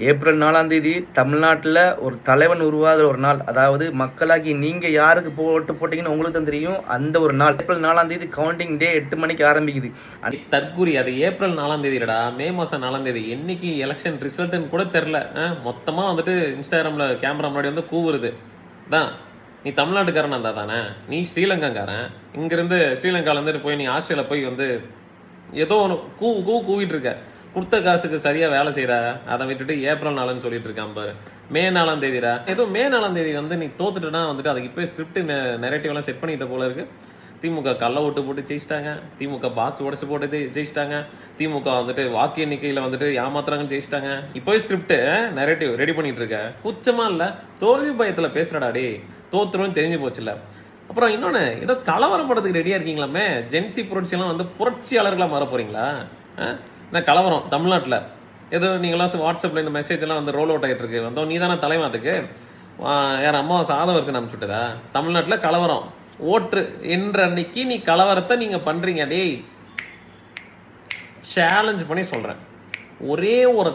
April 4ஆம் தேதி தமிழ்நாட்டில் ஒரு தலைவன் உருவாகிற ஒரு நாள். அதாவது மக்களாகி நீங்கள் யாருக்கு ஓட்டு போட்டிங்கன்னு உங்களுக்கு தான் தெரியும். அந்த ஒரு நாள் ஏப்ரல் 4ஆம் தேதி கவுண்டிங் டே 8 மணிக்கு ஆரம்பிக்குது. தற்கூரி அது ஏப்ரல் 4ஆம் தேதிடா, மே மாதம் 4ஆம் தேதி என்னைக்கு எலெக்ஷன் ரிசல்ட்டுன்னு கூட தெரில. மொத்தமாக வந்துட்டு இன்ஸ்டாகிராமில் கேமரா முன்னாடி வந்து கூவுறது தான். நீ தமிழ்நாட்டுக்காரன் இருந்தா தானே, நீ ஸ்ரீலங்காக்காரன். இங்கேருந்து ஸ்ரீலங்காவிலேருந்து போய் நீ ஆஸ்திரேலியா போய் வந்து ஏதோ ஒன்று கூவிட்டு இருக்க. கொடுத்த காசுக்கு சரியாக வேலை செய்கிற, அதை விட்டுட்டு ஏப்ரல் 4ன்னு சொல்லிட்டு இருக்கான் பாரு. மே 4ஆம் தேதிடா. ஏதோ மே 4ஆம் தேதி வந்து நீ தோத்துட்டுனா வந்துட்டு அதுக்கு இப்போ ஸ்கிரிப்ட் நெரேட்டிவ்லாம் செட் பண்ணிட்ட போல இருக்கு. திமுக கள்ள ஓட்டு போட்டு ஜெயிச்சிட்டாங்க, திமுக பாக்ஸ் உடச்சு போட்டு ஜெயிச்சிட்டாங்க, திமுக வந்துட்டு வாக்கு எண்ணிக்கையில் வந்துட்டு ஏமாத்துறாங்கன்னு ஜெயிச்சிட்டாங்க. இப்போ ஸ்கிரிப்ட் நெரேட்டிவ் ரெடி பண்ணிட்டு இருக்க. குச்சமா இல்லை, தோல்வி பயத்தில் பேசுறடாடி. தோத்துருன்னு தெரிஞ்சு போச்சுல்ல. அப்புறம் இன்னொன்று, ஏதோ கலவரம் படத்துக்கு ரெடியாக இருக்கீங்களாமே. ஜென்சி புரட்சியெல்லாம் வந்து புரட்சியாளர்களாக மாற போறீங்களா? என்ன கலவரம் தமிழ்நாட்டில்? ஏதோ நீங்களாம் வாட்ஸ்அப்பில் இந்த மெசேஜ் எல்லாம் வந்து ரோல் அவுட் ஆகிட்டு இருக்கு. வந்தோம் நீ தானே தலைமாத்துக்கு யார் அம்மாவை சாதம் வச்சு அனுப்பிச்சுட்டதா? தமிழ்நாட்டில் கலவரம் ஓட்டு என்ற அன்னைக்கு நீ கலவரத்தை நீங்கள் பண்ணுறீங்க. டேய், சேலஞ்ச் பண்ணி சொல்கிறேன். ஒரே ஒரு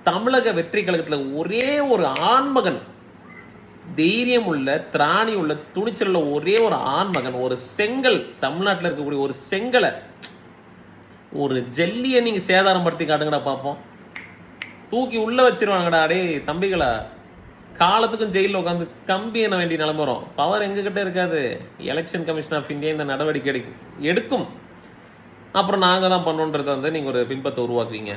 தமிழக வெற்றி கழகத்தில் ஒரே ஒரு ஆண்மகன், தைரியம் உள்ள, திராணி உள்ள, துணிச்சல் உள்ள ஒரே ஒரு ஆண்மகன், ஒரு செங்கல், தமிழ்நாட்டில் இருக்கக்கூடிய ஒரு செங்கலை, ஒரு ஜல்லியை நீங்க சேதாரம் படுத்தி காட்டுங்கடா பார்ப்போம். தூக்கி உள்ள வச்சிருவாங்கடா. அடே தம்பிகளா, காலத்துக்கும் ஜெயிலில் உட்காந்து கம்பி என்ன வேண்டிய நிலைமை வரும். பவர் எங்ககிட்ட இருக்காது. எலெக்ஷன் கமிஷன் ஆஃப் இந்தியா இந்த நடவடிக்கை எடுக்கும். அப்புறம் நாங்கள் தான் பண்ணோன்றதை வந்து நீங்கள் ஒரு பின்பத்தை உருவாக்குவீங்க.